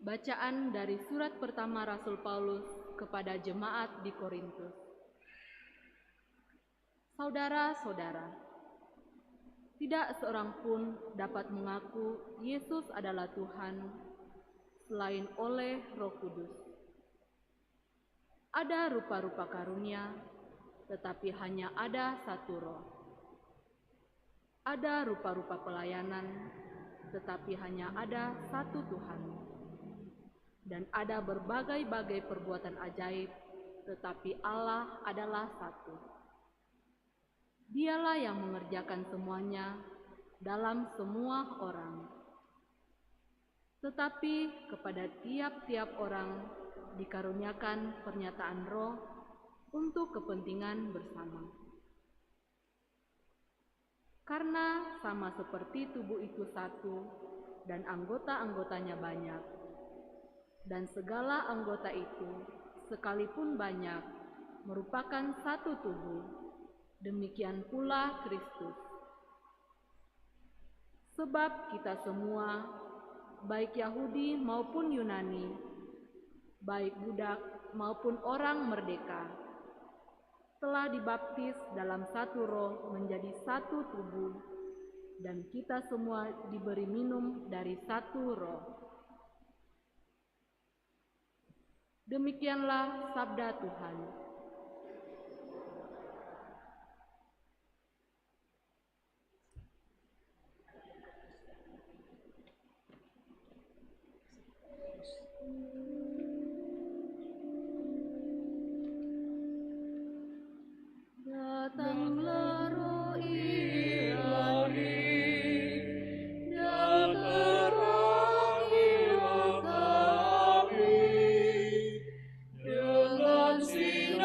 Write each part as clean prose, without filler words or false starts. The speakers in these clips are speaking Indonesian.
Bacaan dari surat pertama Rasul Paulus kepada jemaat di Korintus. Saudara-saudara, tidak seorang pun dapat mengaku Yesus adalah Tuhan selain oleh Roh Kudus. Ada rupa-rupa karunia, tetapi hanya ada satu Roh. Ada rupa-rupa pelayanan, tetapi hanya ada satu Tuhan. Dan ada berbagai-bagai perbuatan ajaib, tetapi Allah adalah satu. Dialah yang mengerjakan semuanya dalam semua orang. Tetapi kepada tiap-tiap orang dikaruniakan pernyataan Roh untuk kepentingan bersama. Karena sama seperti tubuh itu satu dan anggota-anggotanya banyak, dan segala anggota itu sekalipun banyak merupakan satu tubuh, demikian pula Kristus. Sebab kita semua, baik Yahudi maupun Yunani, baik budak maupun orang merdeka, telah dibaptis dalam satu Roh menjadi satu tubuh, dan kita semua diberi minum dari satu Roh. Demikianlah sabda Tuhan. Datanglah Roh Ilahi, dan terangilah kami dengan sinar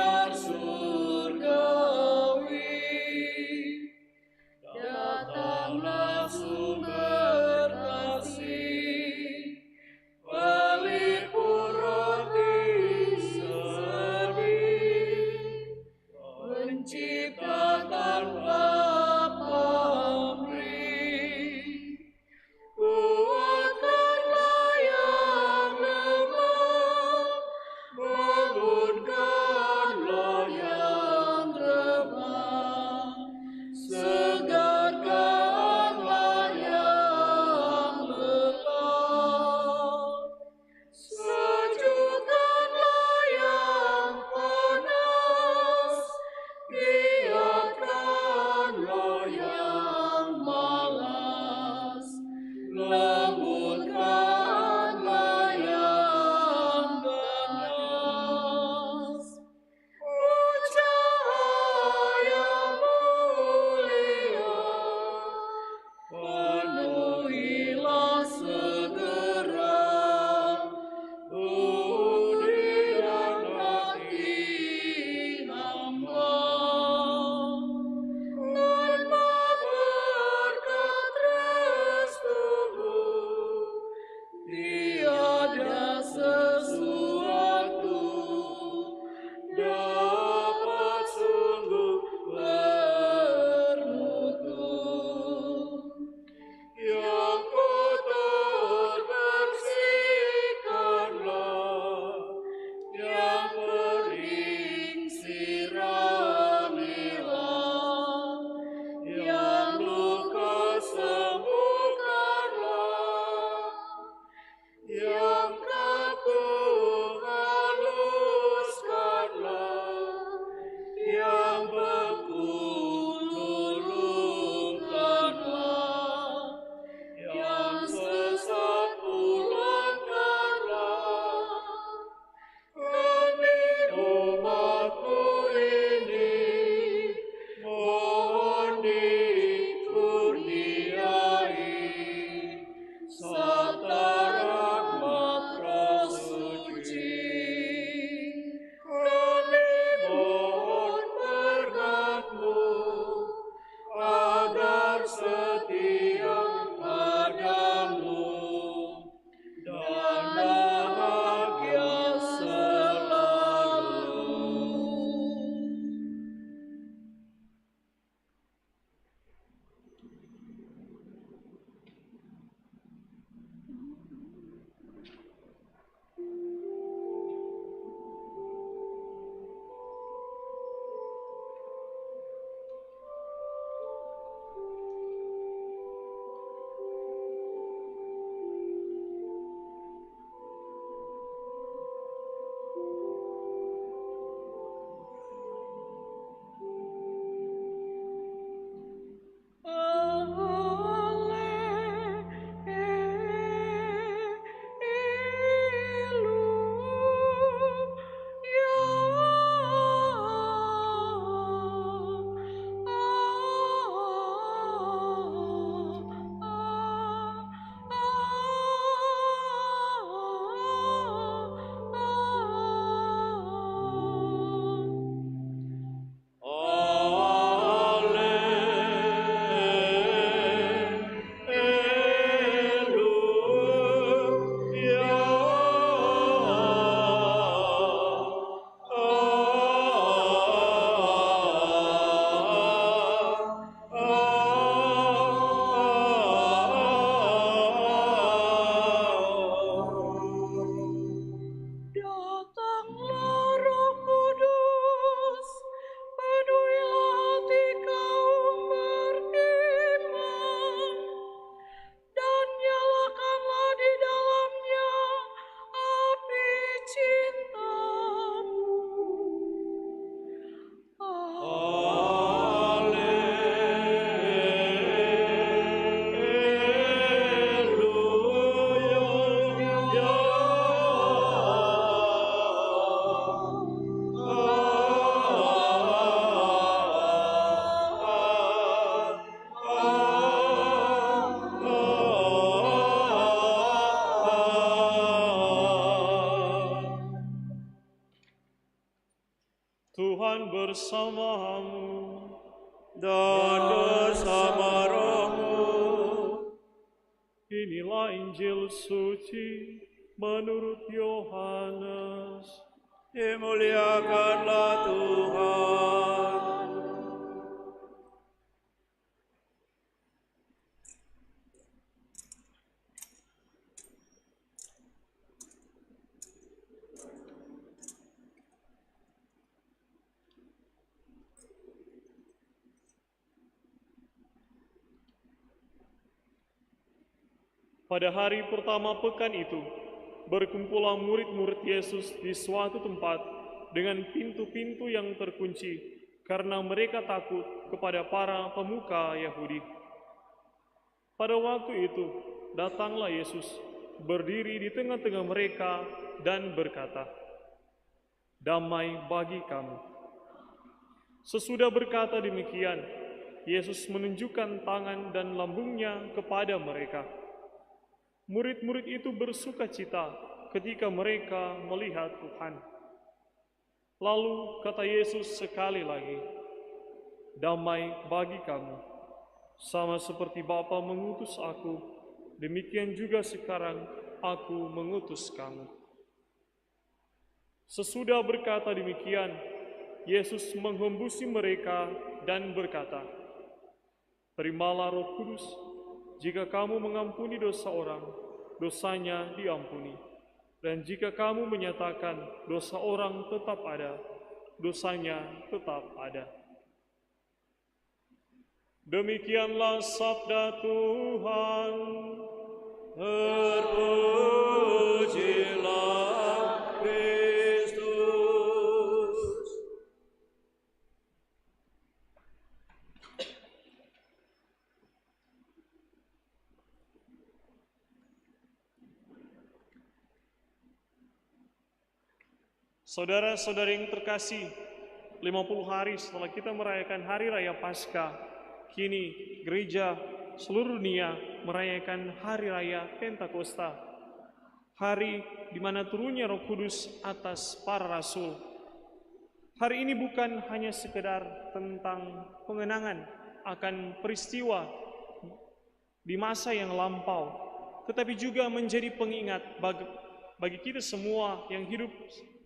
Tuhan bersamamu dan bersama rohmu. Inilah Injil suci menurut Yohanes. Dimuliakanlah Tuhan. Pada hari pertama pekan itu, berkumpullah murid-murid Yesus di suatu tempat dengan pintu-pintu yang terkunci, karena mereka takut kepada para pemuka Yahudi. Pada waktu itu, datanglah Yesus, berdiri di tengah-tengah mereka dan berkata, "Damai bagi kamu." Sesudah berkata demikian, Yesus menunjukkan tangan dan lambungnya kepada mereka. Murid-murid itu bersuka cita ketika mereka melihat Tuhan. Lalu kata Yesus sekali lagi, "Damai bagi kamu. Sama seperti Bapa mengutus aku, demikian juga sekarang aku mengutus kamu." Sesudah berkata demikian, Yesus menghembusi mereka dan berkata, "Terimalah Roh Kudus. Jika kamu mengampuni dosa orang, dosanya diampuni. Dan jika kamu menyatakan dosa orang tetap ada, dosanya tetap ada." Demikianlah sabda Tuhan. Terpujilah Kristus. Saudara-saudara yang terkasih, 50 hari setelah kita merayakan Hari Raya Paskah, kini gereja seluruh dunia merayakan Hari Raya Pentakosta, hari di mana turunnya Roh Kudus atas para rasul. Hari ini bukan hanya sekedar tentang pengenangan akan peristiwa di masa yang lampau, tetapi juga menjadi pengingat bagi kita semua yang hidup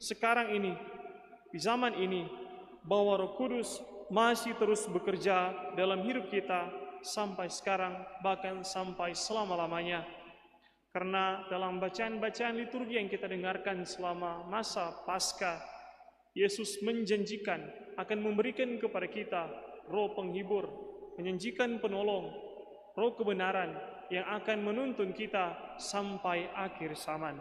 sekarang ini, di zaman ini, bahwa Roh Kudus masih terus bekerja dalam hidup kita sampai sekarang, bahkan sampai selama-lamanya. Karena dalam bacaan-bacaan liturgi yang kita dengarkan selama masa Paskah, Yesus menjanjikan akan memberikan kepada kita Roh penghibur, menjanjikan penolong, Roh kebenaran yang akan menuntun kita sampai akhir zaman.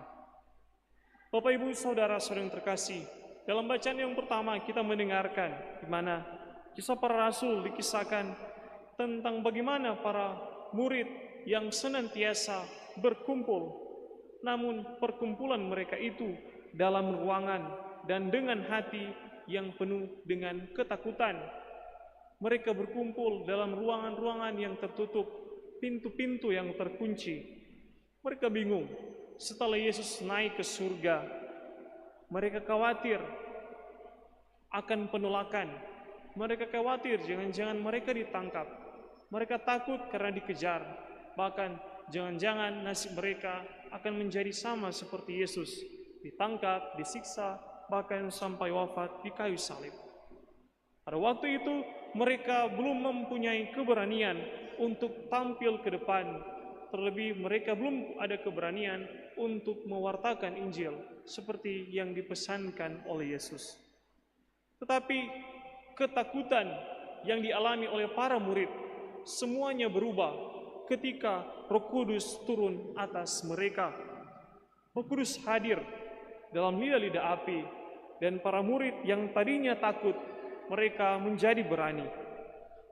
Bapak, Ibu, Saudara-saudara yang terkasih, dalam bacaan yang pertama kita mendengarkan di mana kisah para rasul dikisahkan tentang bagaimana para murid yang senantiasa berkumpul, namun perkumpulan mereka itu dalam ruangan dan dengan hati yang penuh dengan ketakutan. Mereka berkumpul dalam ruangan-ruangan yang tertutup, pintu-pintu yang terkunci. Mereka bingung. Setelah Yesus naik ke surga, mereka khawatir akan penolakan. Mereka khawatir jangan-jangan mereka ditangkap. Mereka takut karena dikejar. Bahkan jangan-jangan nasib mereka akan menjadi sama seperti Yesus, ditangkap, disiksa, bahkan sampai wafat di kayu salib. Pada waktu itu mereka belum mempunyai keberanian untuk tampil ke depan. Terlebih mereka belum ada keberanian untuk mewartakan Injil seperti yang dipesankan oleh Yesus. Tetapi ketakutan yang dialami oleh para murid semuanya berubah ketika Roh Kudus turun atas mereka. Roh Kudus hadir dalam lidah-lidah api, dan para murid yang tadinya takut, mereka menjadi berani.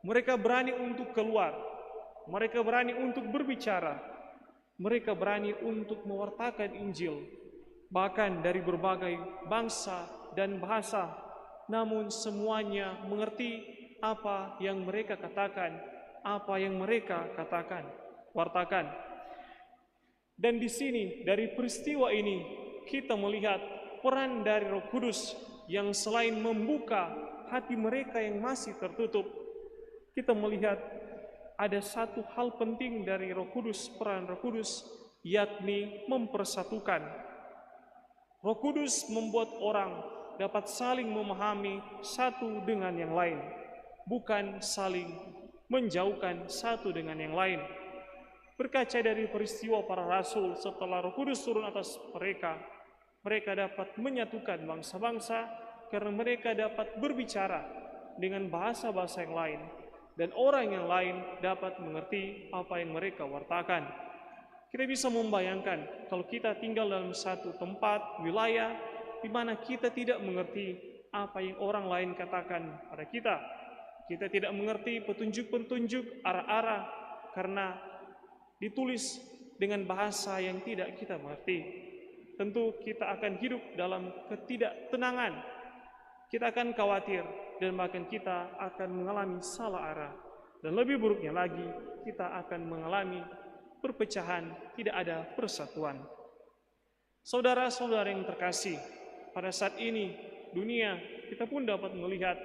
Mereka berani untuk keluar. Mereka berani untuk berbicara. Mereka berani untuk mewartakan Injil, bahkan dari berbagai bangsa dan bahasa. Namun semuanya mengerti apa yang mereka katakan, apa yang mereka wartakan. Dan di sini, dari peristiwa ini, kita melihat peran dari Roh Kudus yang selain membuka hati mereka yang masih tertutup, kita melihat ada satu hal penting dari Roh Kudus, peran Roh Kudus, yakni mempersatukan. Roh Kudus membuat orang dapat saling memahami satu dengan yang lain, bukan saling menjauhkan satu dengan yang lain. Berkaca dari peristiwa para rasul setelah Roh Kudus turun atas mereka, mereka dapat menyatukan bangsa-bangsa karena mereka dapat berbicara dengan bahasa-bahasa yang lain, dan orang yang lain dapat mengerti apa yang mereka wartakan. Kita bisa membayangkan kalau kita tinggal dalam satu tempat, wilayah, di mana kita tidak mengerti apa yang orang lain katakan pada kita. Kita tidak mengerti petunjuk-petunjuk arah-arah karena ditulis dengan bahasa yang tidak kita mengerti. Tentu kita akan hidup dalam ketidaktenangan. Kita akan khawatir dan bahkan kita akan mengalami salah arah. Dan lebih buruknya lagi, kita akan mengalami perpecahan, tidak ada persatuan. Saudara-saudara yang terkasih, pada saat ini dunia kita pun dapat melihat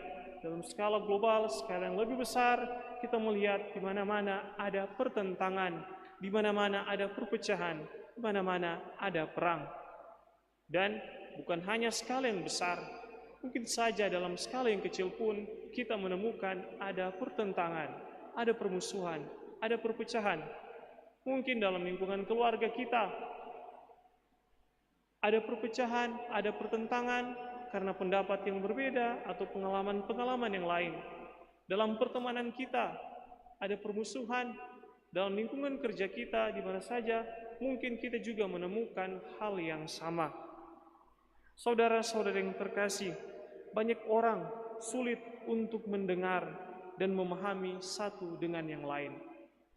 dalam skala global, skala yang lebih besar, kita melihat di mana-mana ada pertentangan, di mana-mana ada perpecahan, di mana-mana ada perang. Dan bukan hanya skala yang besar, mungkin saja dalam skala yang kecil pun kita menemukan ada pertentangan, ada permusuhan, ada perpecahan. Mungkin dalam lingkungan keluarga kita ada perpecahan, ada pertentangan karena pendapat yang berbeda atau pengalaman-pengalaman yang lain. Dalam pertemanan kita ada permusuhan, dalam lingkungan kerja kita di mana saja mungkin kita juga menemukan hal yang sama. Saudara-saudara yang terkasih, banyak orang sulit untuk mendengar dan memahami satu dengan yang lain.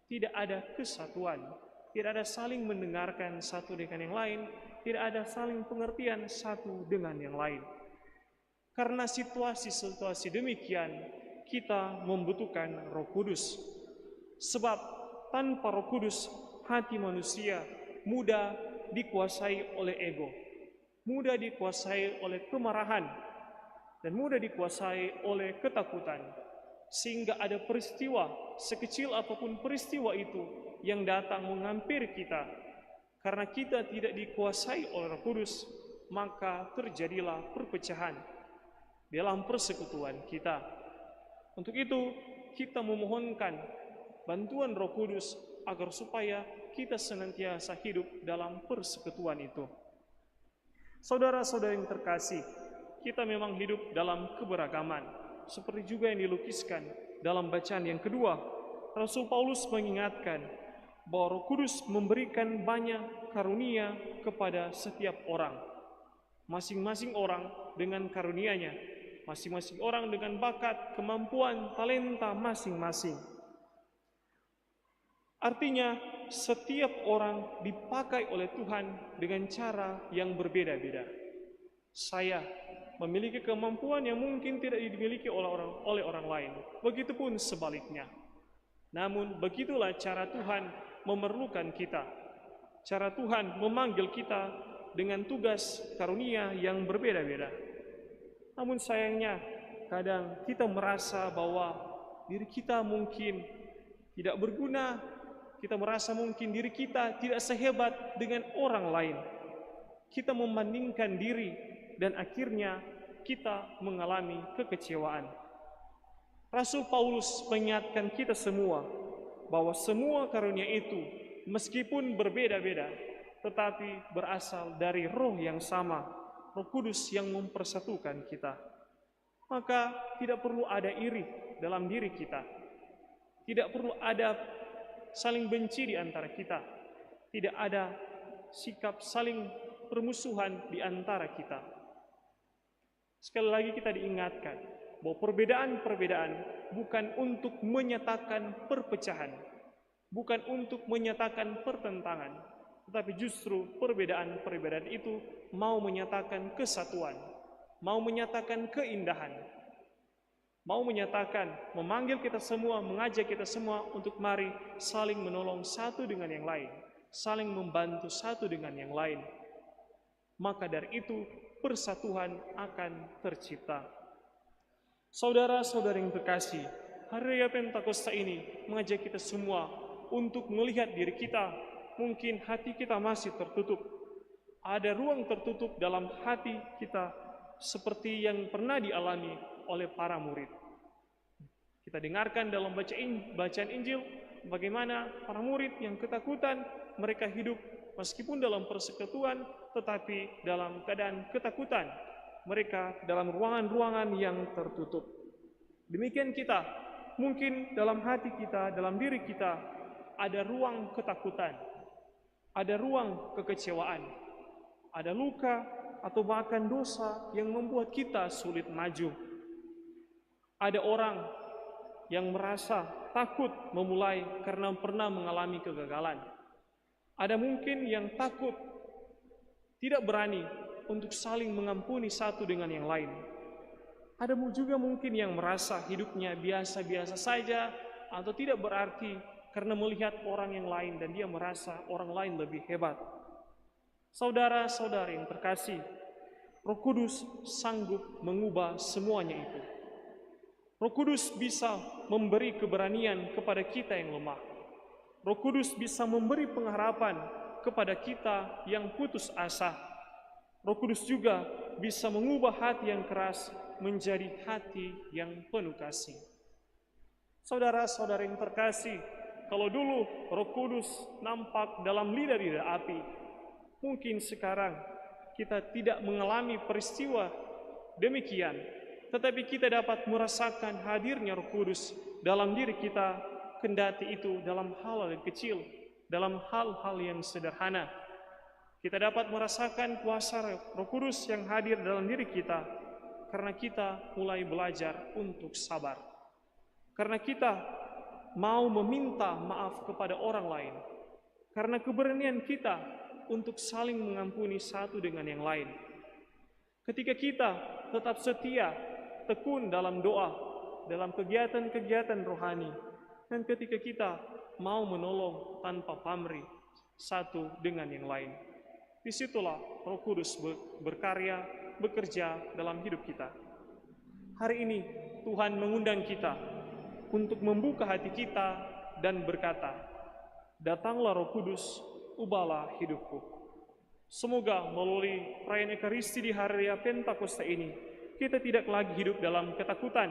Tidak ada kesatuan, tidak ada saling mendengarkan satu dengan yang lain, tidak ada saling pengertian satu dengan yang lain. Karena situasi-situasi demikian, kita membutuhkan Roh Kudus. Sebab tanpa Roh Kudus, hati manusia mudah dikuasai oleh ego, mudah dikuasai oleh kemarahan, dan mudah dikuasai oleh ketakutan. Sehingga ada peristiwa, sekecil apapun peristiwa itu, yang datang menghampiri kita. Karena kita tidak dikuasai oleh Roh Kudus, maka terjadilah perpecahan dalam persekutuan kita. Untuk itu, kita memohonkan bantuan Roh Kudus agar supaya kita senantiasa hidup dalam persekutuan itu. Saudara-saudara yang terkasih, kita memang hidup dalam keberagaman, seperti juga yang dilukiskan dalam bacaan yang kedua. Rasul Paulus mengingatkan bahwa Roh Kudus memberikan banyak karunia kepada setiap orang. Masing-masing orang dengan karunia-Nya, masing-masing orang dengan bakat, kemampuan, talenta masing-masing. Artinya, setiap orang dipakai oleh Tuhan dengan cara yang berbeda-beda. Saya memiliki kemampuan yang mungkin tidak dimiliki oleh orang lain. Begitupun sebaliknya. Namun begitulah cara Tuhan memerlukan kita. Cara Tuhan memanggil kita dengan tugas karunia yang berbeda-beda. Namun sayangnya, kadang kita merasa bahwa diri kita mungkin tidak berguna. Kita merasa mungkin diri kita tidak sehebat dengan orang lain. Kita membandingkan diri dan akhirnya kita mengalami kekecewaan. Rasul Paulus mengingatkan kita semua bahwa semua karunia itu meskipun berbeda-beda, tetapi berasal dari Roh yang sama, Roh Kudus yang mempersatukan kita. Maka tidak perlu ada iri dalam diri kita. Tidak perlu ada saling benci di antara kita. Tidak ada sikap saling permusuhan di antara kita. Sekali lagi kita diingatkan bahwa perbedaan-perbedaan bukan untuk menyatakan perpecahan, bukan untuk menyatakan pertentangan, tetapi justru perbedaan-perbedaan itu mau menyatakan kesatuan, mau menyatakan keindahan, mau menyatakan, memanggil kita semua, mengajak kita semua untuk mari saling menolong satu dengan yang lain, saling membantu satu dengan yang lain. Maka dari itu, persatuan akan tercipta. Saudara-saudara yang terkasih, hari raya Pentakosta ini mengajak kita semua untuk melihat diri kita. Mungkin hati kita masih tertutup. Ada ruang tertutup dalam hati kita seperti yang pernah dialami oleh para murid. Kita dengarkan dalam bacaan Injil bagaimana para murid yang ketakutan, mereka hidup meskipun dalam persekutuan tetapi dalam keadaan ketakutan. Mereka dalam ruangan-ruangan yang tertutup. Demikian kita, mungkin dalam hati kita, dalam diri kita ada ruang ketakutan, ada ruang kekecewaan, ada luka atau bahkan dosa yang membuat kita sulit maju. Ada orang yang merasa takut memulai karena pernah mengalami kegagalan. Ada mungkin yang takut, tidak berani untuk saling mengampuni satu dengan yang lain. Ada juga mungkin yang merasa hidupnya biasa-biasa saja atau tidak berarti karena melihat orang yang lain dan dia merasa orang lain lebih hebat. Saudara-saudari yang terkasih, Roh Kudus sanggup mengubah semuanya itu. Roh Kudus bisa memberi keberanian kepada kita yang lemah. Roh Kudus bisa memberi pengharapan kepada kita yang putus asa. Roh Kudus juga bisa mengubah hati yang keras menjadi hati yang penuh kasih. Saudara-saudara yang terkasih, kalau dulu Roh Kudus nampak dalam lidah-lidah api, mungkin sekarang kita tidak mengalami peristiwa demikian, tetapi kita dapat merasakan hadirnya Roh Kudus dalam diri kita, kendati itu dalam hal yang kecil, dalam hal-hal yang sederhana. Kita dapat merasakan kuasa Roh Kudus yang hadir dalam diri kita karena kita mulai belajar untuk sabar. Karena kita mau meminta maaf kepada orang lain. Karena keberanian kita untuk saling mengampuni satu dengan yang lain. Ketika kita tetap setia, tekun dalam doa, dalam kegiatan-kegiatan rohani, dan ketika kita mau menolong tanpa pamrih satu dengan yang lain. Disitulah Roh Kudus berkarya, bekerja dalam hidup kita. Hari ini Tuhan mengundang kita untuk membuka hati kita dan berkata, "Datanglah Roh Kudus, ubahlah hidupku." Semoga melalui perayaan Ekaristi di hari raya Pentakosta ini, kita tidak lagi hidup dalam ketakutan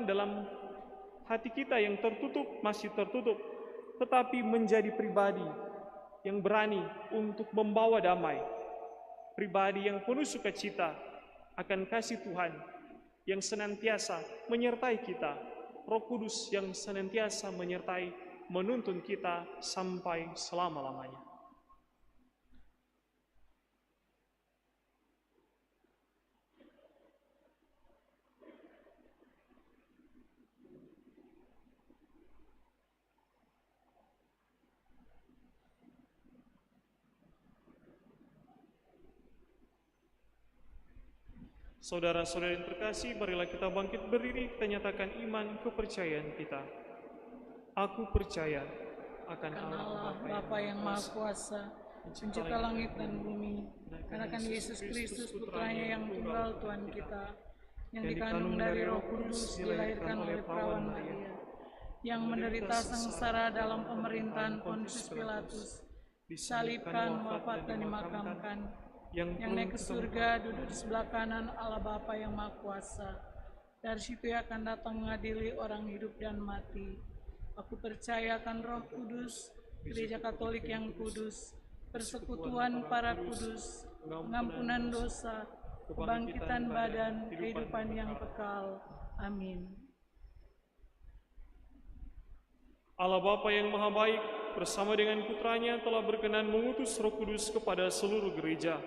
dalam hati kita yang tertutup, masih tertutup, tetapi menjadi pribadi yang berani untuk membawa damai, pribadi yang penuh sukacita akan kasih Tuhan yang senantiasa menyertai kita, Roh Kudus yang senantiasa menyertai, menuntun kita sampai selama-lamanya. Saudara-saudara yang terkasih, marilah kita bangkit berdiri, kita nyatakan iman kepercayaan kita. Aku percaya akan Allah Bapa yang Maha Kuasa, pencipta langit dan bumi, dan akan Yesus Kristus putranya yang tunggal Tuhan kita, yang dikandung dari Roh Kudus, dilahirkan oleh perawan Maria, yang menderita sengsara dalam pemerintahan Pontius Pilatus, disalibkan, wafat dan dimakamkan, yang naik ke surga, duduk di sebelah kanan Allah Bapa yang Maha Kuasa. Dari situ ia akan datang mengadili orang hidup dan mati. Aku percaya akan Roh Kudus, Gereja Katolik yang kudus, persekutuan para kudus, pengampunan dosa, kebangkitan badan, kehidupan yang kekal. Amin. Allah Bapa yang Maha Baik, bersama dengan Putranya telah berkenan mengutus Roh Kudus kepada seluruh gereja.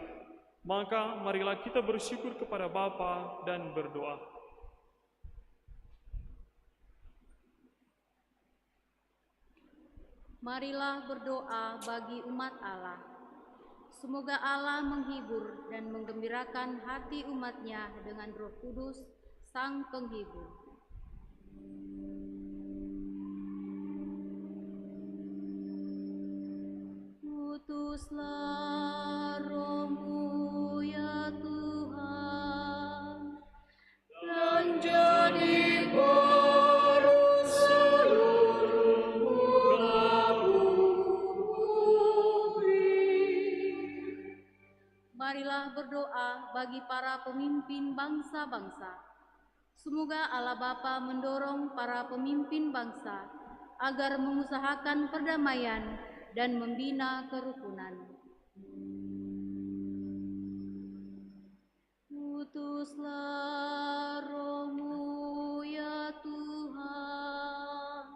Maka marilah kita bersyukur kepada Bapa dan berdoa. Marilah berdoa bagi umat Allah. Semoga Allah menghibur dan menggembirakan hati umatnya dengan Roh Kudus, Sang Penghibur. Utuslah Roh-Mu ya Tuhan, dan jadi baru seluruh muka bumi. Marilah berdoa bagi para pemimpin bangsa-bangsa. Semoga Allah Bapa mendorong para pemimpin bangsa agar mengusahakan perdamaian dan membina kerukunan. Utuslah Roh-Mu ya Tuhan,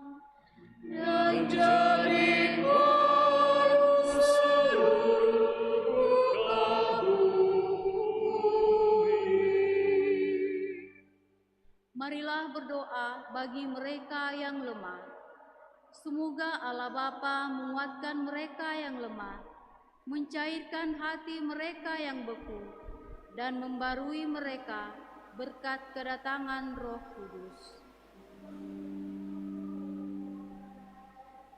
dan jadi baru seluruh muka bumi. Marilah berdoa bagi mereka yang lemah. Semoga Allah Bapa menguatkan mereka yang lemah, mencairkan hati mereka yang beku, dan membarui mereka berkat kedatangan Roh Kudus.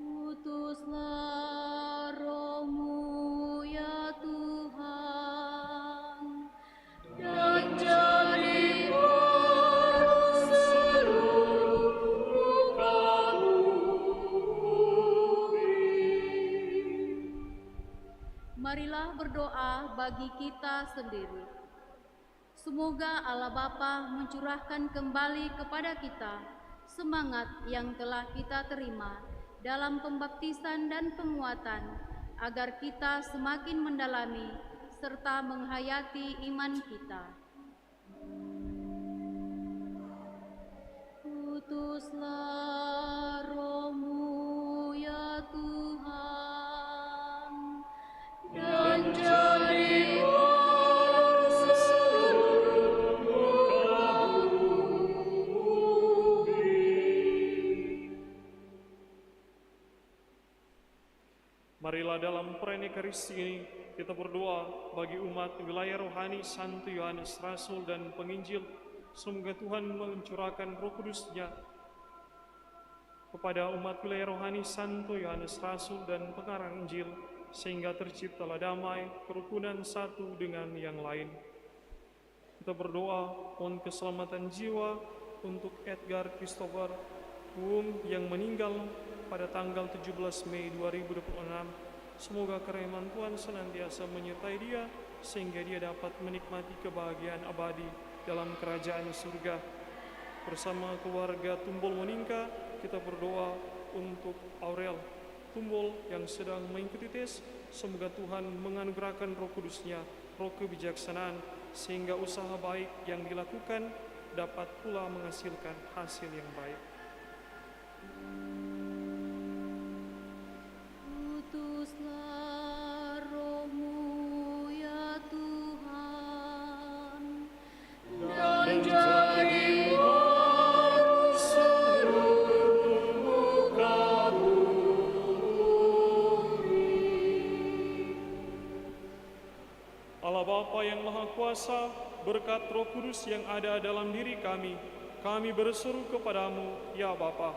Utuslah Roh-Mu ya Tuhan, dan jadi baru seluruh muka bumi. Marilah berdoa bagi kita sendiri. Semoga Allah Bapa mencurahkan kembali kepada kita semangat yang telah kita terima dalam pembaptisan dan penguatan, agar kita semakin mendalami serta menghayati iman kita. Utuslah Roh-Mu ya Tuhan, dan jadi baru seluruh muka bumi. Marilah dalam perayaan Ekaristi ini kita berdoa bagi umat wilayah rohani Santo Yohanes Rasul dan Penginjil. Semoga Tuhan mencurahkan Roh Kudus-Nya kepada umat wilayah rohani Santo Yohanes Rasul dan pengarang Injil, sehingga terciptalah damai, kerukunan satu dengan yang lain. Kita berdoa mohon keselamatan jiwa untuk Edgar Christopher Wum yang meninggal pada tanggal 17 Mei 2026. Semoga kerahman Tuhan senantiasa menyertai dia, sehingga dia dapat menikmati kebahagiaan abadi dalam kerajaan surga. Bersama keluarga Tumbul Monika, kita berdoa untuk Aurel Tumbul yang sedang mengikuti tes. Semoga Tuhan menganugerahkan Roh Kudus-Nya, roh kebijaksanaan, sehingga usaha baik yang dilakukan dapat pula menghasilkan hasil yang baik. Utuslah Roh-Mu ya Tuhan, dan jadi baru seluruh muka bumi. Allah Bapa yang Maha Kuasa, berkat Roh Kudus yang ada dalam diri kami berseru kepadamu, ya Bapa.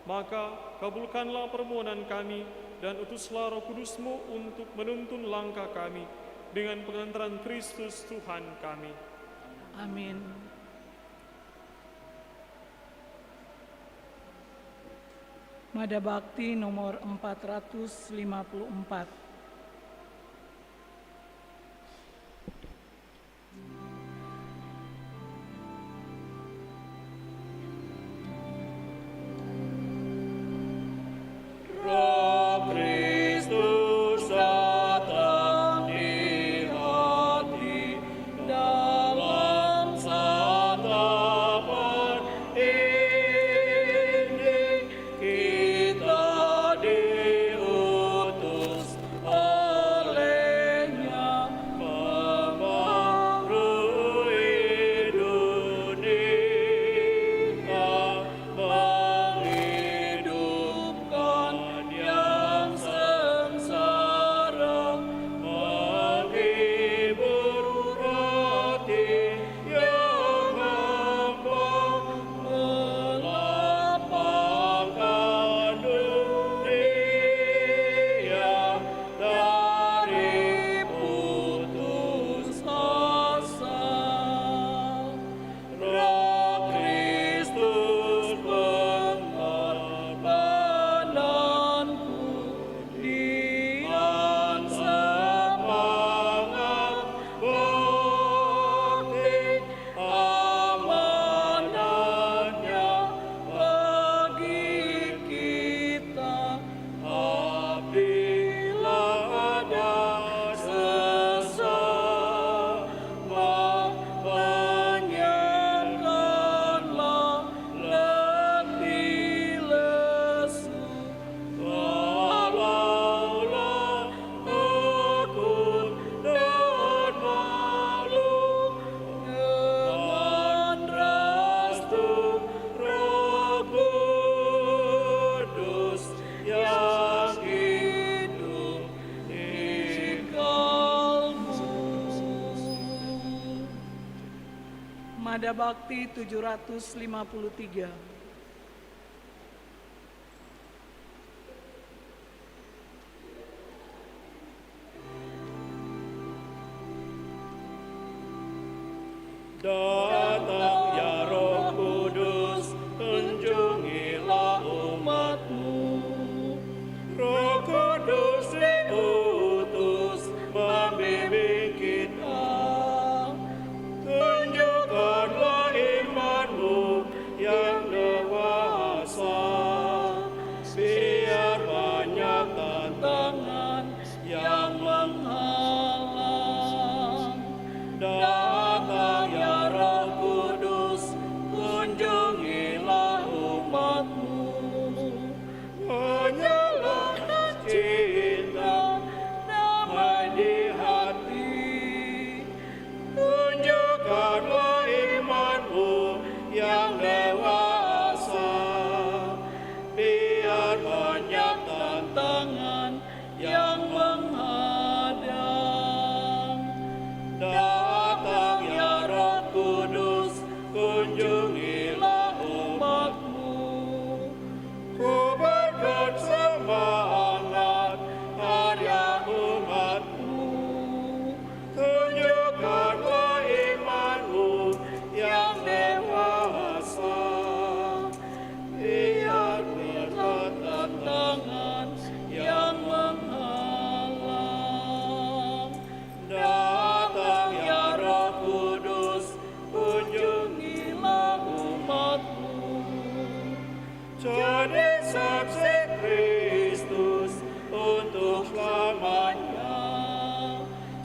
Maka kabulkanlah permohonan kami dan utuslah Roh Kudus-Mu untuk menuntun langkah kami dengan pengantaran Kristus Tuhan kami. Amin. Mada Bakti nomor 454. Roh Kristus datang di hati, dalam santapan ini kita diutus Mada Bakti 753. Datang ya Roh Kudus, kunjungilah umat-Mu. Roh Kudus diutus membimbing kita. Tunjukkanlah iman-Mu yang dewasa, biar banyak tantangan yang menghalang. Datang ya Roh Kudus, kunjungilah umat-Mu. Menyalakan cinta, damai di hati. Tunjukkanlah iman-Mu yang dewasa, biar banyak tantangan yang menghadang. Datang ya Roh Kudus, kunjungilah umat-Mu. Ku berikan semangat pada umat-Mu. Tunjukkanlah iman-Mu yang dewasa, biar berat tantangan yang menghalang. Datang ya Roh Kudus, kunjungilah umat-Mu. Jadi saksi Kristus untuk selamanya.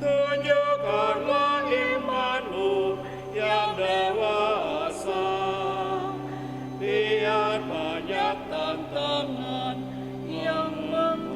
Tunjukkanlah iman-Mu yang dewasa, biar banyak tantangan yang menghalang.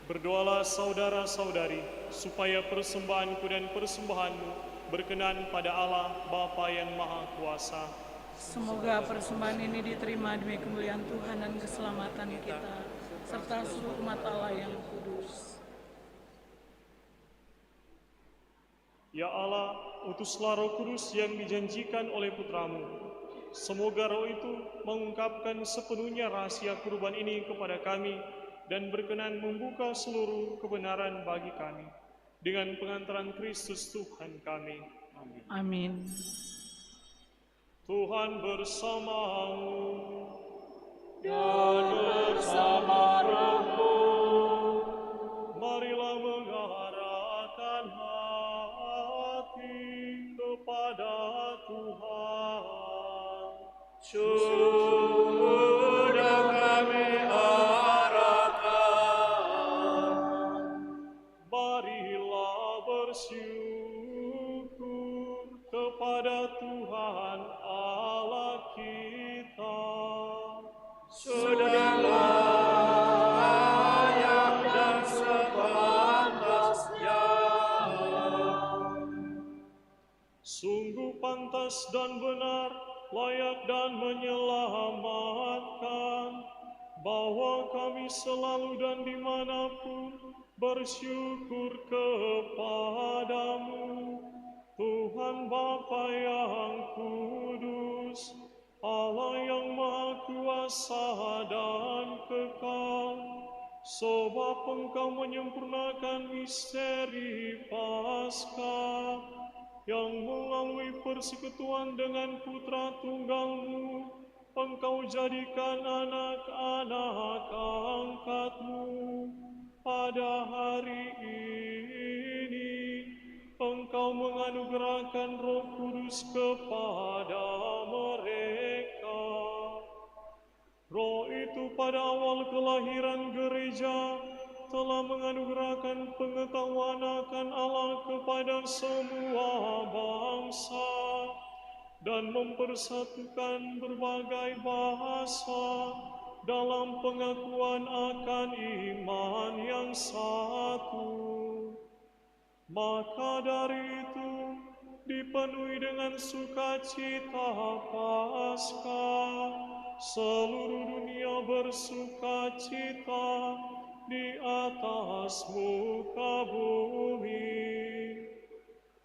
Berdoalah saudara-saudari, supaya persembahanku dan persembahanmu berkenan pada Allah Bapa yang Maha Kuasa. Semoga persembahan ini diterima demi kemuliaan Tuhan dan keselamatan kita, serta seluruh umat Allah yang kudus. Ya Allah, utuslah Roh Kudus yang dijanjikan oleh Putramu. Semoga Roh itu mengungkapkan sepenuhnya rahasia kurban ini kepada kami, dan berkenan membuka seluruh kebenaran bagi kami. Dengan pengantaran Kristus Tuhan kami. Amin. Tuhan bersamamu. Dan bersama rohmu. Marilah mengarahkan hati kepada Tuhan. Sudah kami Marilah bersyukur kepada Tuhan Allah kita. sudah layak dan sepantasnya. Sungguh pantas dan benar, layak dan menyelamatkan, bahwa kami selalu dan dimanapun bersyukur kepadamu, Tuhan Bapa yang kudus, Allah yang Maha Kuasa dan kekal, sebab Engkau menyempurnakan misteri Paskah, yang melalui persekutuan dengan Putra Tunggal-Mu, Engkau jadikan anak-anak angkat-Mu. Pada hari ini, Engkau menganugerahkan Roh Kudus kepada mereka. Roh itu pada awal kelahiran gereja telah menganugerahkan pengetahuan akan Allah kepada semua bangsa dan mempersatukan berbagai bahasa dalam pengakuan akan iman yang satu. Maka dari itu dipenuhi dengan sukacita Paskah, seluruh dunia bersukacita di atas muka bumi.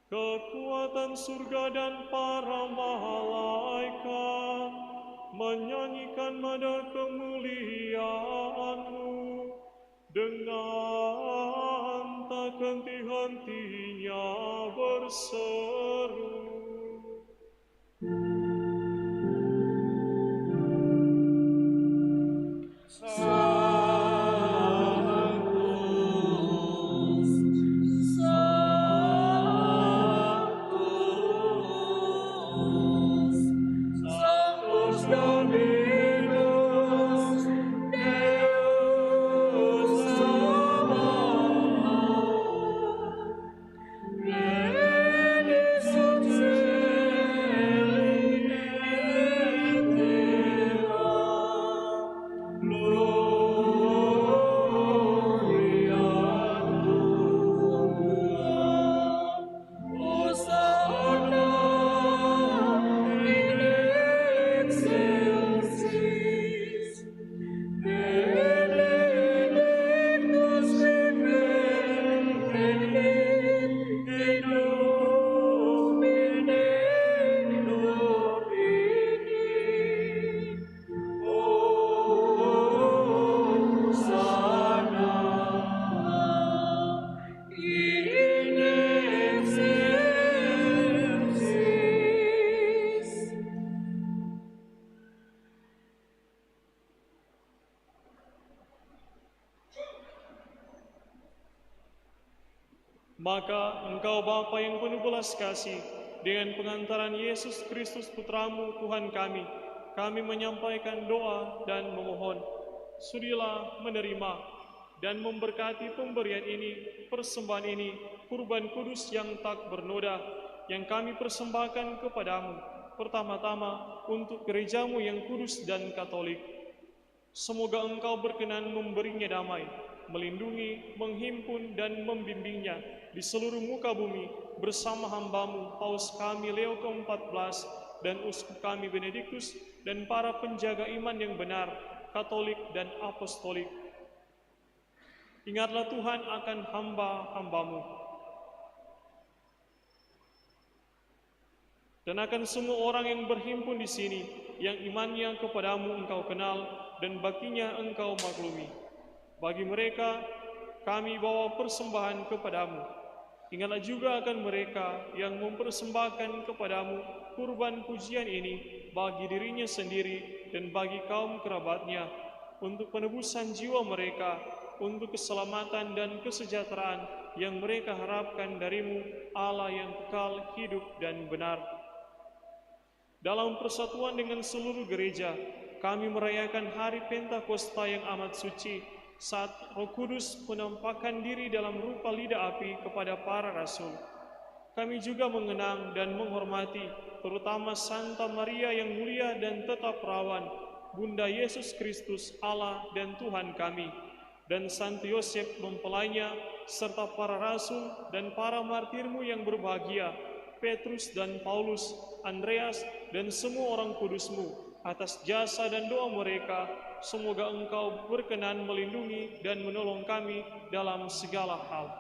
Kekuatan surga dan para malaikat menyanyikan nada kemuliaan-Mu dengan tak henti-hentinya berseru. Maka Engkau Bapa yang penuh belas kasih, dengan pengantaran Yesus Kristus Putramu Tuhan kami menyampaikan doa dan memohon. Sudilah menerima dan memberkati pemberian ini, persembahan ini, kurban kudus yang tak bernoda, yang kami persembahkan kepadamu, pertama-tama untuk gerejamu yang kudus dan katolik. Semoga Engkau berkenan memberinya damai, melindungi, menghimpun, dan membimbingnya di seluruh muka bumi bersama hamba-Mu, Paus kami Leo ke-14, dan Uskup kami Benediktus, dan para penjaga iman yang benar, katolik dan apostolik. Ingatlah Tuhan akan hamba-hamba-Mu, dan akan semua orang yang berhimpun di sini, yang imannya kepadamu Engkau kenal, dan baginya Engkau maklumi. Bagi mereka, kami bawa persembahan kepadamu. Ingatlah juga akan mereka yang mempersembahkan kepadamu kurban pujian ini bagi dirinya sendiri dan bagi kaum kerabatnya, untuk penebusan jiwa mereka, untuk keselamatan dan kesejahteraan yang mereka harapkan darimu, Allah yang kekal, hidup dan benar. Dalam persatuan dengan seluruh gereja, kami merayakan hari Pentakosta yang amat suci, saat Roh Kudus menampakkan diri dalam rupa lidah api kepada para rasul. Kami juga mengenang dan menghormati terutama Santa Maria yang mulia dan tetap perawan, Bunda Yesus Kristus, Allah dan Tuhan kami, dan Santo Yosef mempelainya, serta para rasul dan para martirmu yang berbahagia, Petrus dan Paulus, Andreas, dan semua orang kudusmu. Atas jasa dan doa mereka, semoga Engkau berkenan melindungi dan menolong kami dalam segala hal.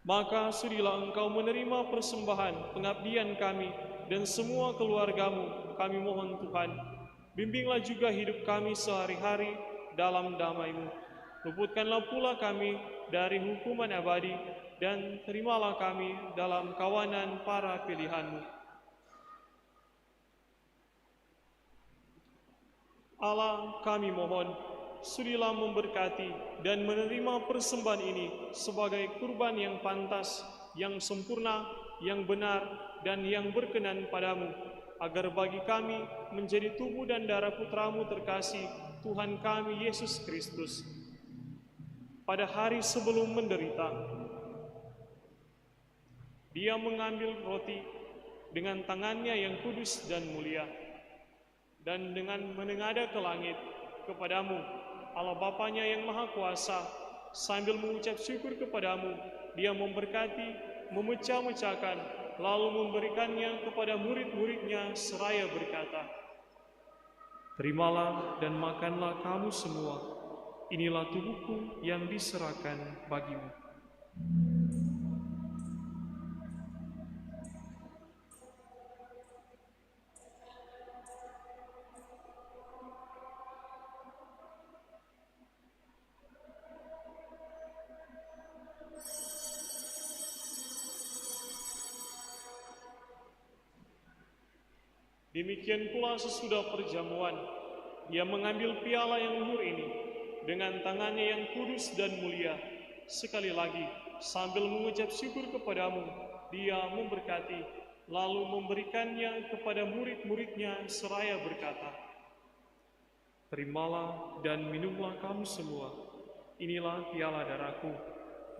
Maka sudilah Engkau menerima persembahan pengabdian kami dan semua keluargamu, kami mohon Tuhan. Bimbinglah juga hidup kami sehari-hari dalam damai-Mu. Luputkanlah pula kami dari hukuman abadi, dan terimalah kami dalam kawanan para pilihan-Mu. Allah, kami mohon, sudilah memberkati dan menerima persembahan ini sebagai kurban yang pantas, yang sempurna, yang benar, dan yang berkenan padamu, agar bagi kami menjadi tubuh dan darah Putramu terkasih, Tuhan kami Yesus Kristus. Pada hari sebelum menderita, Dia mengambil roti dengan tangannya yang kudus dan mulia, dan dengan menengadah ke langit kepadamu, Allah Bapanya yang Maha Kuasa, sambil mengucap syukur kepadamu, Dia memberkati, memecah-mecahkan, lalu memberikannya kepada murid-muridnya seraya berkata, "Terimalah dan makanlah kamu semua, inilah tubuhku yang diserahkan bagimu." Demikian pula sesudah perjamuan, Dia mengambil piala yang luhur ini dengan tangannya yang kudus dan mulia. Sekali lagi, sambil mengucap syukur kepadamu, Dia memberkati, lalu memberikannya kepada murid-muridnya seraya berkata, "Terimalah dan minumlah kamu semua, inilah piala darahku,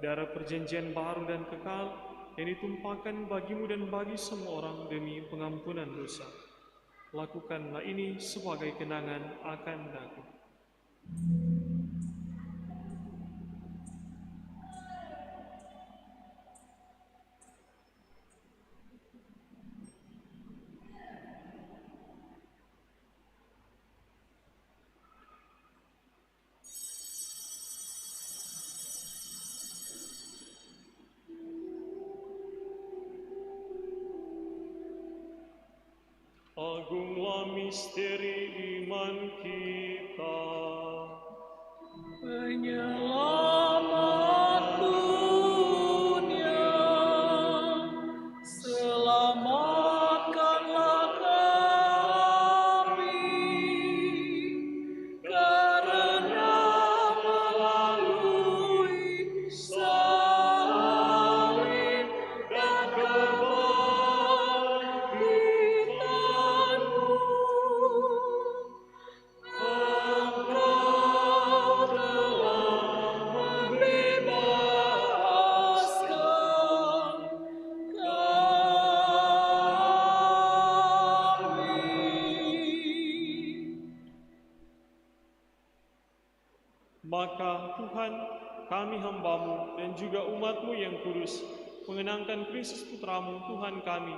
darah perjanjian baru dan kekal, yang ditumpahkan bagimu dan bagi semua orang demi pengampunan dosa. Lakukanlah ini sebagai kenangan akan aku." Agunglah misteri iman kita. Penyelamat dunia, selamatkanlah kami, karena melalui salib dan kebangkitan-Mu, Engkau telah membebaskan kami. Maka Tuhan, kami hamba-Mu dan juga umat-Mu yang kudus, mengenangkan Kristus Putra-Mu, Tuhan kami,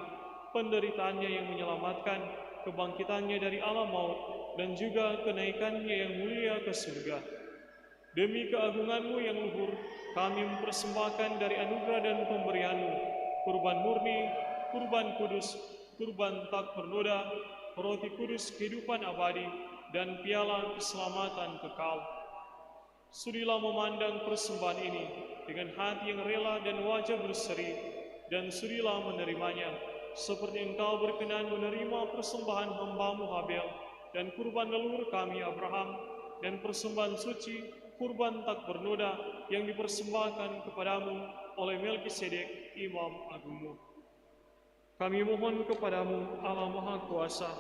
penderitaannya yang menyelamatkan, kebangkitannya dari alam maut, dan juga kenaikannya yang mulia ke surga. Demi keagungan-Mu yang luhur, kami mempersembahkan dari anugerah dan pemberian-Mu, kurban murni, kurban kudus, kurban tak bernoda, roti kudus kehidupan abadi, dan piala keselamatan kekal. Sudilah memandang persembahan ini dengan hati yang rela dan wajah berseri, dan sudilah menerimanya, seperti Engkau berkenan menerima persembahan hamba-Mu Habel, dan kurban leluhur kami Abraham, dan persembahan suci, kurban tak bernoda yang dipersembahkan kepadamu oleh Melkisedek, Imam Agung-Mu. Kami mohon kepadamu, Allah Maha Kuasa,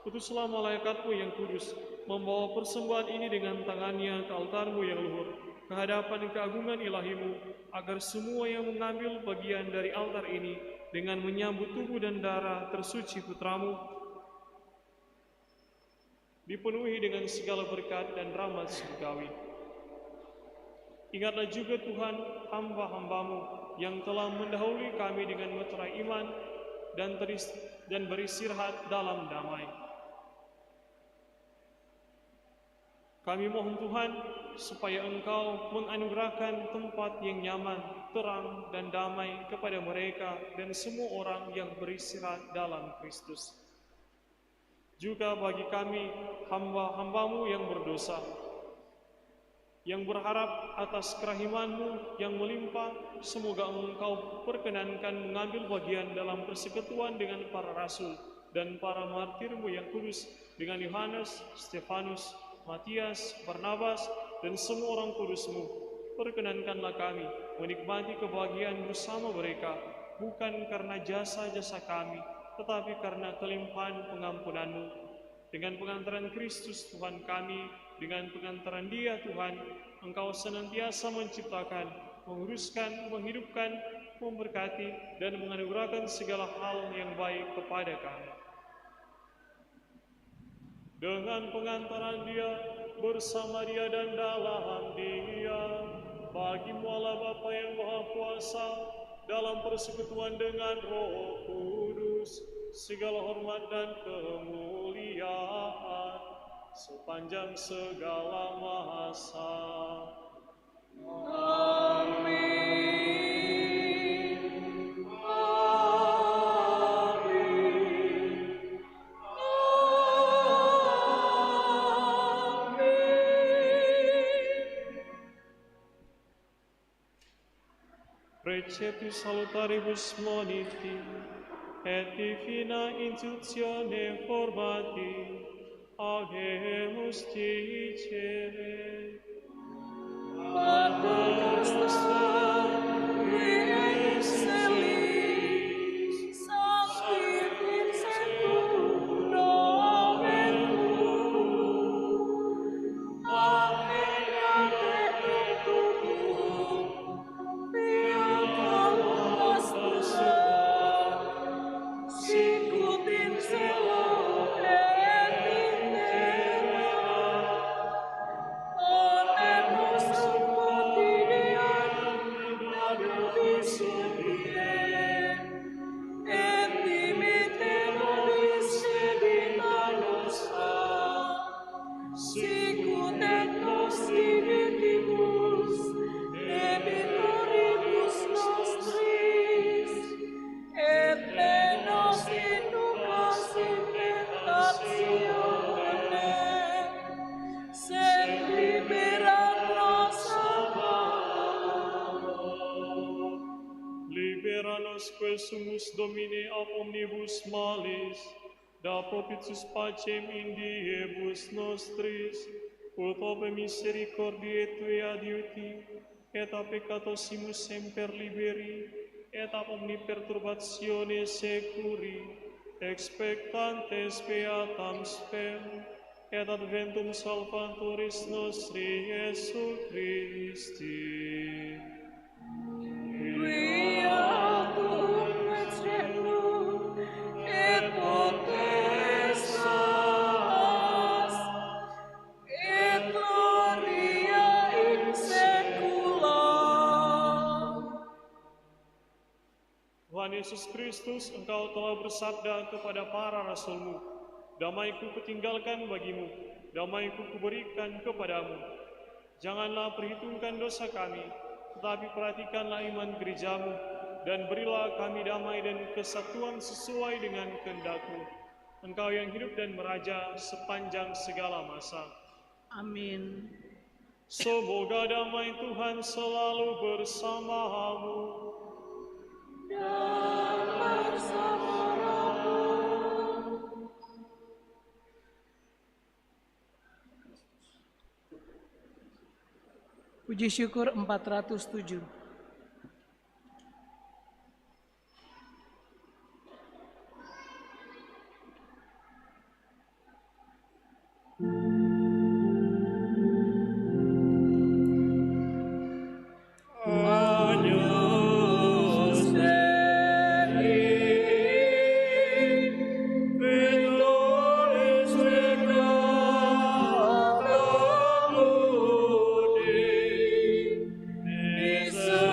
utuslah malaikat-Mu yang kudus, membawa persembahan ini dengan tangannya ke altar-Mu yang luhur, ke hadapan keagungan ilahi-Mu, agar semua yang mengambil bagian dari altar ini dengan menyambut tubuh dan darah tersuci Putra-Mu, dipenuhi dengan segala berkat dan rahmat surgawi. Ingatlah juga Tuhan hamba-hamba-Mu yang telah mendahului kami dengan meterai iman dan beristirahat dalam damai. Kami mohon Tuhan, supaya Engkau menganugerahkan tempat yang nyaman, terang, dan damai kepada mereka dan semua orang yang beristirahat dalam Kristus. Juga bagi kami, hamba-hamba-Mu yang berdosa, yang berharap atas kerahiman-Mu yang melimpah, semoga Engkau perkenankan mengambil bagian dalam persekutuan dengan para rasul dan para martir-Mu yang kudus, dengan Yohanes, Stefanus, Matias, Barnabas, dan semua orang kudus-Mu. Perkenankanlah kami menikmati kebahagiaan bersama mereka, bukan karena jasa-jasa kami, tetapi karena kelimpahan pengampunan-Mu. Dengan pengantaran Kristus Tuhan kami, dengan pengantaran Dia Tuhan, Engkau senantiasa menciptakan, menguruskan, menghidupkan, memberkati, dan menganugerahkan segala hal yang baik kepada kami. Dengan pengantaran Dia, bersama Dia dan dalam Dia, bagi-Mu Allah Bapa yang Maha Kuasa, dalam persekutuan dengan Roh Kudus, segala hormat dan kemuliaan sepanjang segala masa. Amin. Preceptus salutaribus moniti, et divina intuitione formati, agemus dicere. Pater nostrum, qui ex celis, sanctificetur nomen tuum, adveniat tuum, fiat nostra, sicut in cielo et in terra. Panem nostrum quotidianum da nobis hodie, et dimitte nobis debita nostra, sicut et nos dimittimus debitoribus nostris, et ne nos inducas in tentatione, sed libera nos a malo. Libera nos quae sumus Domine ab omnibus malis, da propitius pacem in diebus nostris, ut ope misericordiae Tue adiuti, et a peccatosimus semper liberi, et ab omni perturbatione securi, expectantes beatam spem, et adventum salvatoris nostri Iesu Christi. Beatum et celum et potestas, et gloria in saecula. Tuhan Yesus Kristus, Engkau telah bersabda kepada para rasul-Mu, damai-Ku kutinggalkan bagimu, damai-Ku kuberikan kepadamu. Janganlah perhitungkan dosa kami, tetapi perhatikanlah iman gereja-Mu, dan berilah kami damai dan kesatuan sesuai dengan kehendak-Mu. Engkau yang hidup dan meraja sepanjang segala masa. Amin. Semoga damai Tuhan selalu bersamamu. Dan bersama rohmu. Puji syukur 407. Agnus Dei, Victoris Victorum Mudi, Miserere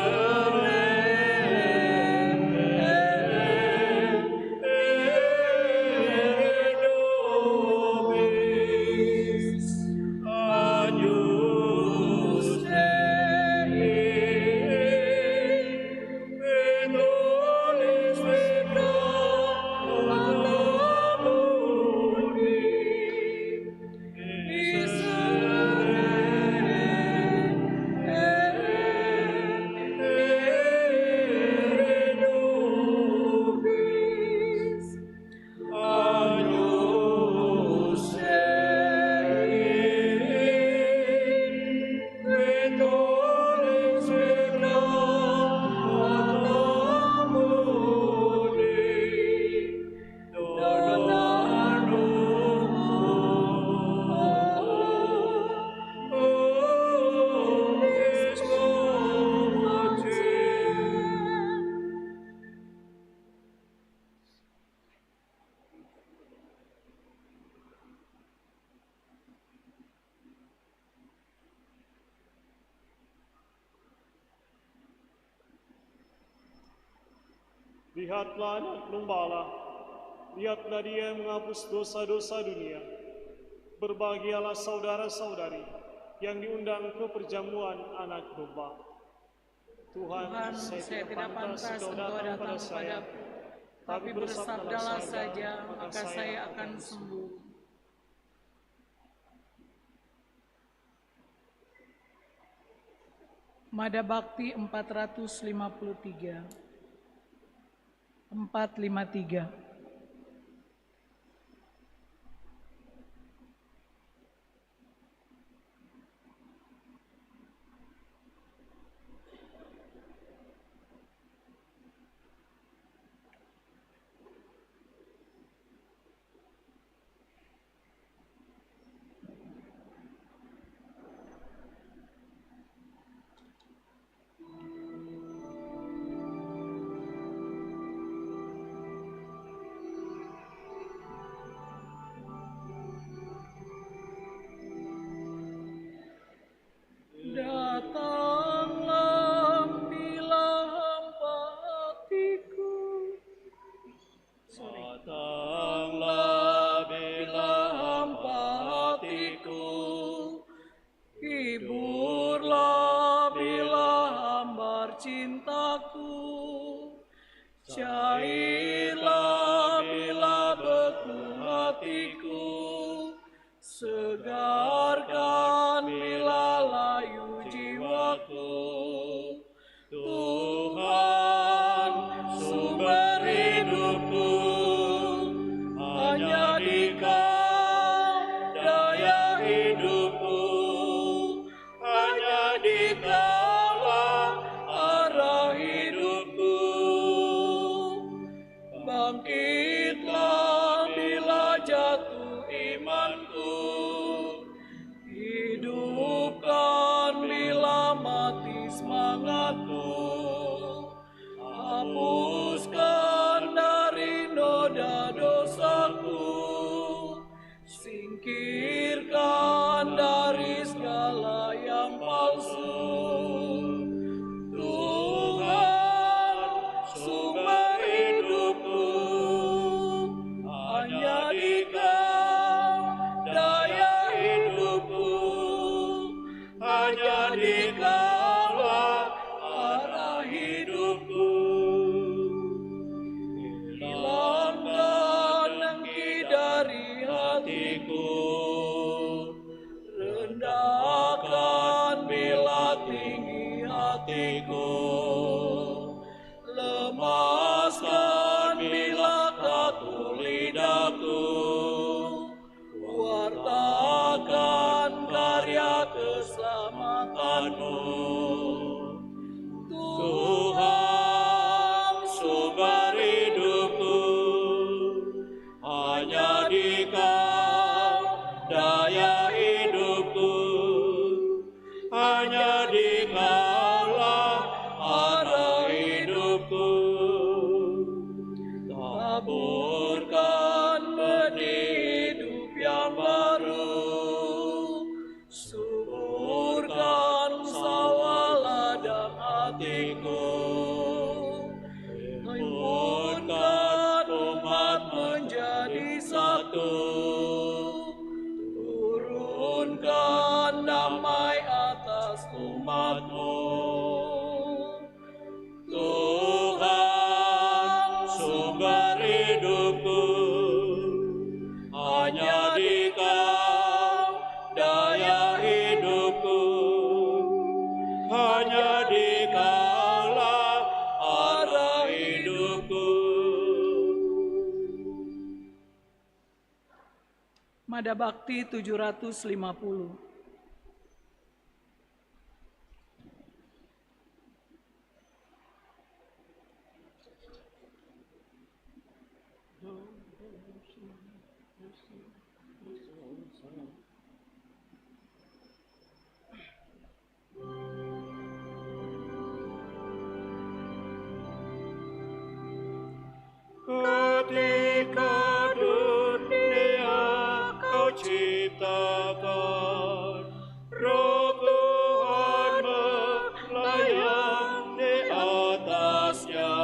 Lihatlah anak domba Allah, lihatlah dia yang menghapus dosa-dosa dunia. Berbahagialah saudara-saudari yang diundang ke perjamuan anak domba. Tuhan, saya tidak pantas Engkau datang pada saya, tapi bersabdalah saja, maka saya akan sembuh. Mada Bakti 453. 453. Segarkan bila layu jiwaku, Tuhan sumber hidupku, hanya di Kau daya hidupku, hanya di Kaulah arah hidupku. Bangkitlah bila jatuh imanku, hidupkan bila mati semangatku, hapuskan dari noda dosaku, singkirkan dari segala yang palsu. Tuhan sumber hidupku, hanya di Kau daya hidupku, hanya di Kaulah arah hidupku. Hilangkan dengki dari hatiku, rendahkan bila tinggi hatiku, lemaskan bila kaku lidahku, wartakan karya keselamatanmu. Tuhan sumber hidupku, hanya di Kau daya hidupku, hanya di Kaulah arah hidupku. Taburkan benih hidup yang baru, suburkan sawah ladang hatiku, himpunkan umat menjadi satu, turunkan damai atas umat-Mu. Tuhan sumber hidupku, hanya di Kau daya hidupku, hanya di Kaulah arah hidupku. Mada Bakti 750. Ketika dunia Kau ciptakan, Roh Tuhan melayang di atasnya.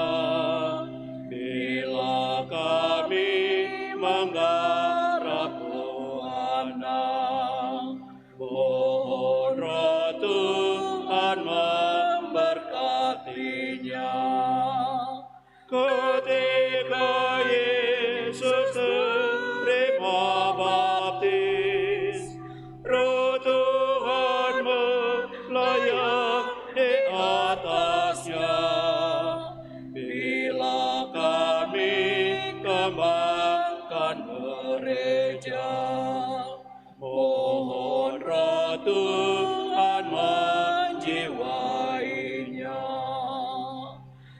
Tuhan menjiwainya.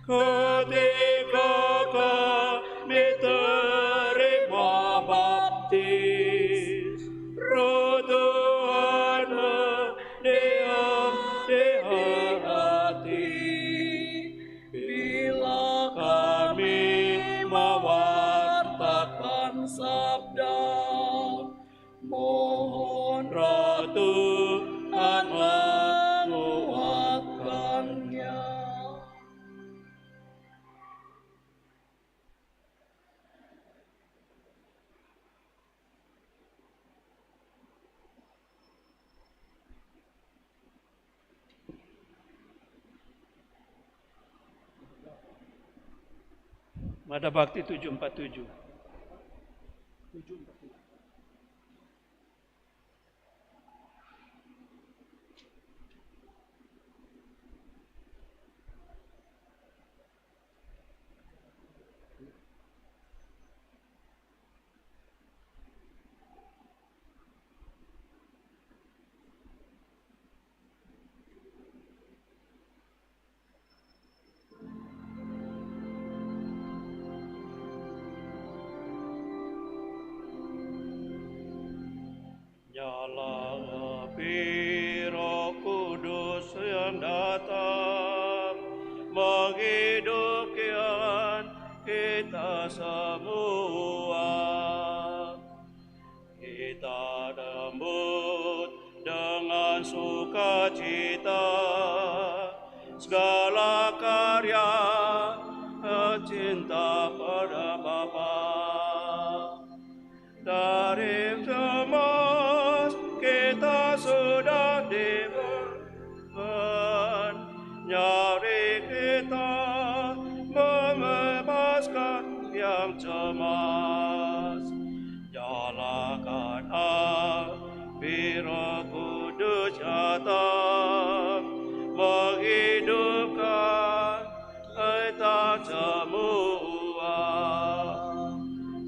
Ketika kami terima baptis, Roh Tuhan mendiam di hati. Bila kami mewartakan sabda, mohon Roh Tuhan menguatkannya. Mada Bakti 747. Nyala api Roh Kudus yang datang menghidupkan kita semua. Kita sambut dengan sukacita segala karya cinta pada Bapa. Dari cemas kita sudah diberikan, nyari kita membebaskan yang cemas. Nyalakan api Roh Kudus datang menghidupkan kita semua.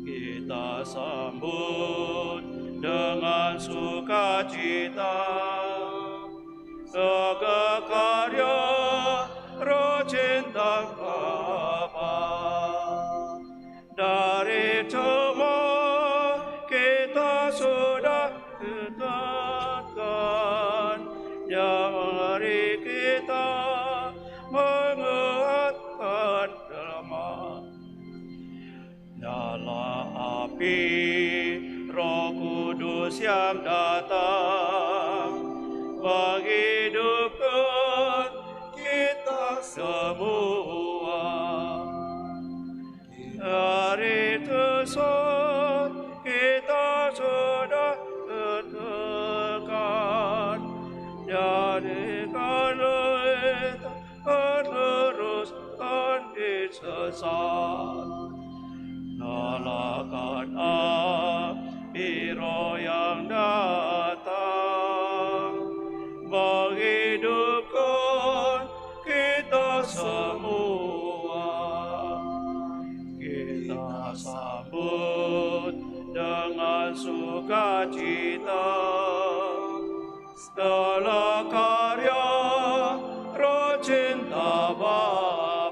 Kita sambut dengan sukacita segala karya Roh cinta Bapa. Dari cemas kita sudah ditetapkan, yang hari kita menguatkan lemah. Nyala api Roh Kudus yang datang menghidupkan kita semua. Hari tersebut kita sudah tetekan, jadikan kita teruskan disesat. Nyalakan api Roh yang datang menghidupkan kita semua. Kita sambut dengan sukacita segala karya Roh cinta Bapa.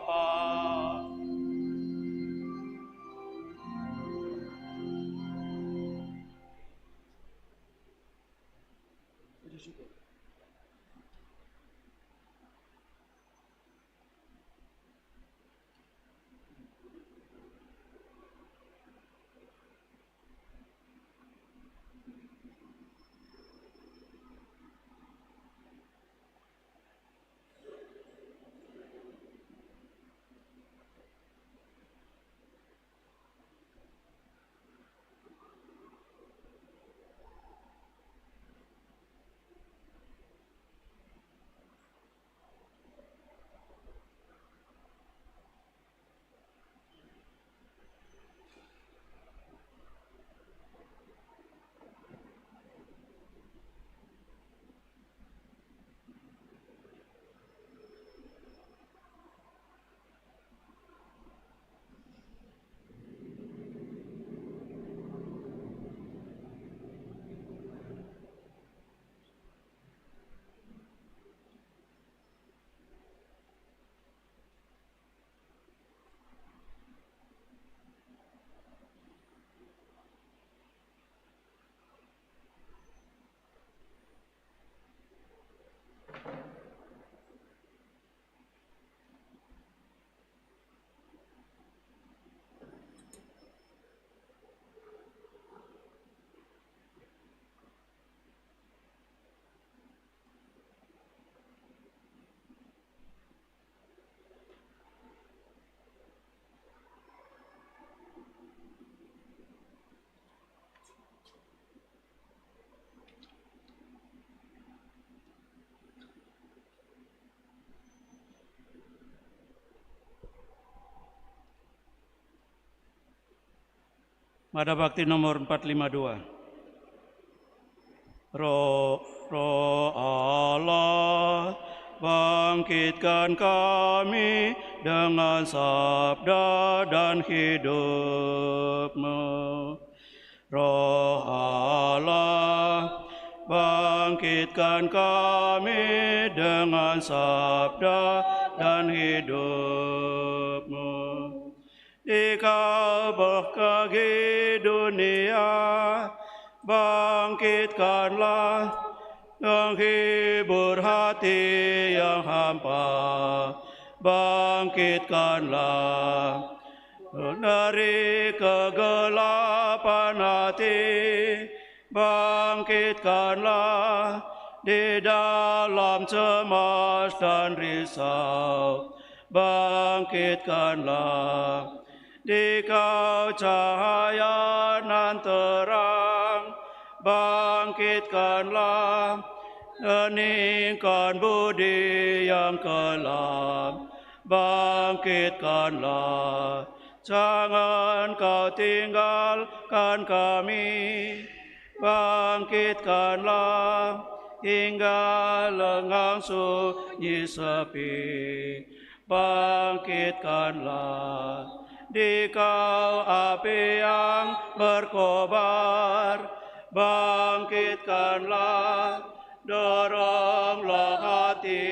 Mada Bakti nomor 452. Roh Allah, bangkitkan kami dengan sabda dan hidup-Mu. Roh Allah, bangkitkan kami dengan sabda dan hidup-Mu. Dikau berkagi dunia, bangkitkanlah, menghibur hati yang hampa, bangkitkanlah dari kegelapan hati, bangkitkanlah di dalam cemas dan risau, bangkitkanlah Dikau cahaya nan terang, bangkitkanlah, heningkan budi yang kelam, bangkitkanlah, jangan kau tinggalkan kami, bangkitkanlah, hingga lengang sunyi sepi, bangkitkanlah. Dikau api yang berkobar, bangkitkanlah, doronglah hati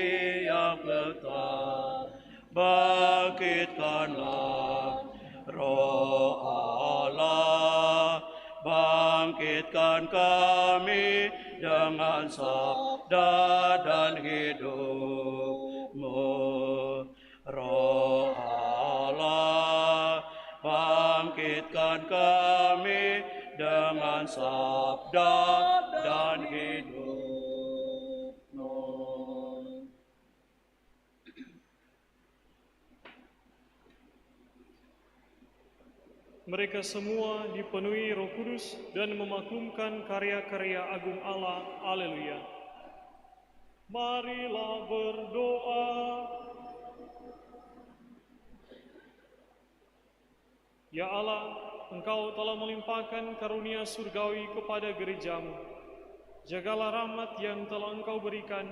yang getar, bangkitkanlah, Roh Allah, bangkitkan kami dengan sabda dan hidup-Mu, Roh Allah, bangkitkan kami dengan sabda dan hidup-Mu. Mereka semua dipenuhi Roh Kudus dan memaklumkan karya-karya agung Allah. Haleluya. Marilah berdoa. Ya Allah, Engkau telah melimpahkan karunia surgawi kepada gereja-Mu. Jagalah rahmat yang telah Engkau berikan,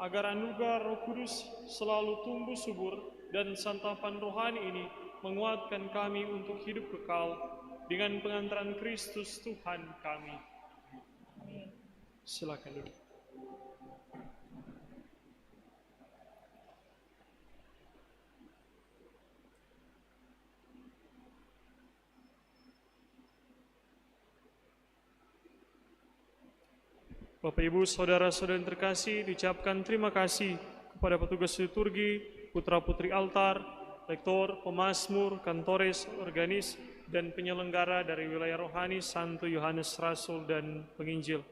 agar anugerah Roh Kudus selalu tumbuh subur dan santapan rohani ini menguatkan kami untuk hidup kekal dengan pengantaran Kristus Tuhan kami. Silakan duduk. Bapak, Ibu, Saudara-saudara yang terkasih, diucapkan terima kasih kepada petugas liturgi, putra-putri altar, lektor, pemazmur, kantores, organis, dan penyelenggara dari wilayah rohani Santo Yohanes Rasul dan Penginjil.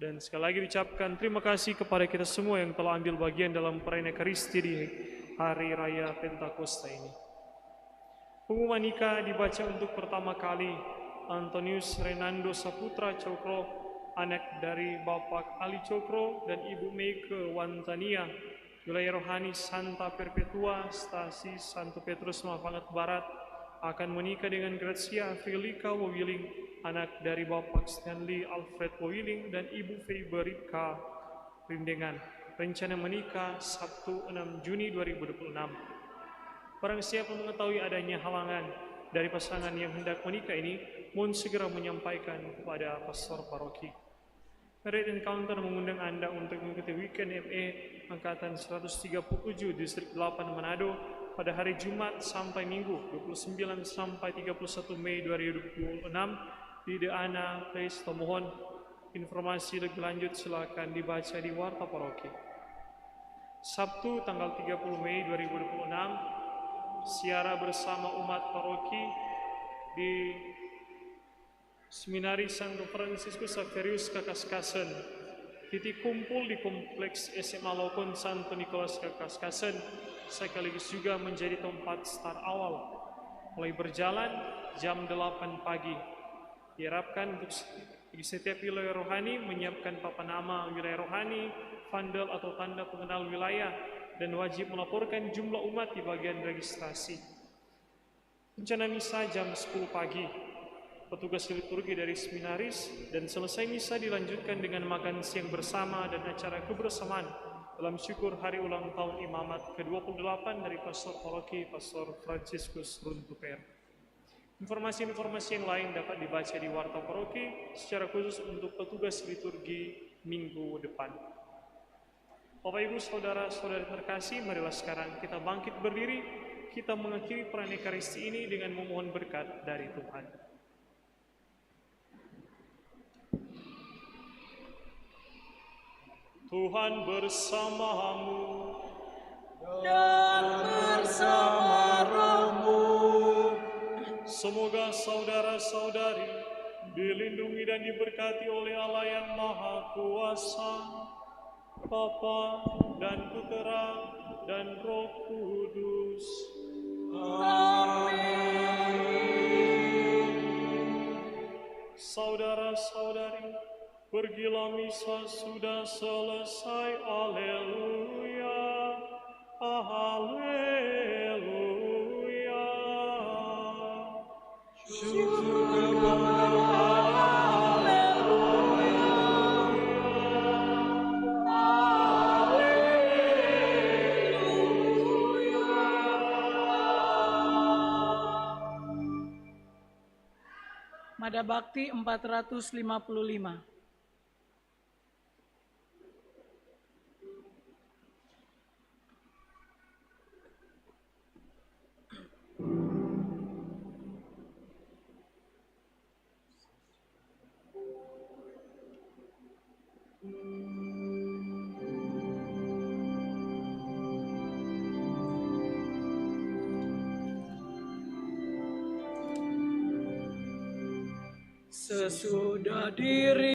Dan sekali lagi diucapkan terima kasih kepada kita semua yang telah ambil bagian dalam perayaan Ekaristi di Hari Raya Pentakosta ini. Pengumuman nikah dibaca untuk pertama kali. Antonius Renando Saputra Cokro, anak dari Bapak Ali Cokro dan Ibu Meike Wantania, wilayah rohani Santa Perpetua, stasi Santo Petrus Mafangat Barat, akan menikah dengan Gracia Felika Wawiling, anak dari Bapak Stanley Alfred Wawiling dan Ibu Feiberika Rindengan. Rencana menikah Sabtu 6 Juni 2026. Barang siapa mengetahui adanya halangan dari pasangan yang hendak menikah ini, mohon segera menyampaikan kepada pastor paroki. Merit Encounter mengundang Anda untuk mengikuti weekend ME Angkatan 137 Distrik 8 Manado pada hari Jumat sampai Minggu 29 sampai 31 Mei 2026 di The Ana Place Tomohon. Informasi lebih lanjut silakan dibaca di Warta Paroki. Sabtu tanggal 30 Mei 2026, siara bersama umat paroki di Seminari Santo Fransiskus Xaverius Kakaskasen. Titik kumpul di Kompleks SMA Lokon Santo Nikolas Kakaskasen, sekaligus juga menjadi tempat start awal. Mulai berjalan jam 8 pagi. Diharapkan untuk setiap wilayah rohani menyiapkan papan nama wilayah rohani, vandal atau tanda pengenal wilayah, dan wajib melaporkan jumlah umat di bagian registrasi. Rencana misa jam 10 pagi. petugas liturgi dari seminaris, dan selesai misa dilanjutkan dengan makan siang bersama dan acara kebersamaan dalam syukur hari ulang tahun imamat ke-28 dari Pastor Paroki Pastor Franciscus Runtuper. Informasi-informasi yang lain dapat dibaca di Warta Paroki secara khusus untuk petugas liturgi minggu depan. Bapak Ibu Saudara-saudari terkasih, marilah sekarang kita bangkit berdiri, kita mengakhiri perayaan Ekaristi ini dengan memohon berkat dari Tuhan. Tuhan bersamamu dan bersama rohmu. Semoga saudara-saudari dilindungi dan diberkati oleh Allah yang Maha Kuasa, Bapa dan Putera dan Roh Kudus. Saudara-saudari, pergilah, misa sudah selesai. Haleluya, haleluya. Syukur kepada Allah. Haleluya, haleluya. Mada Bakti 455. Sesudah diri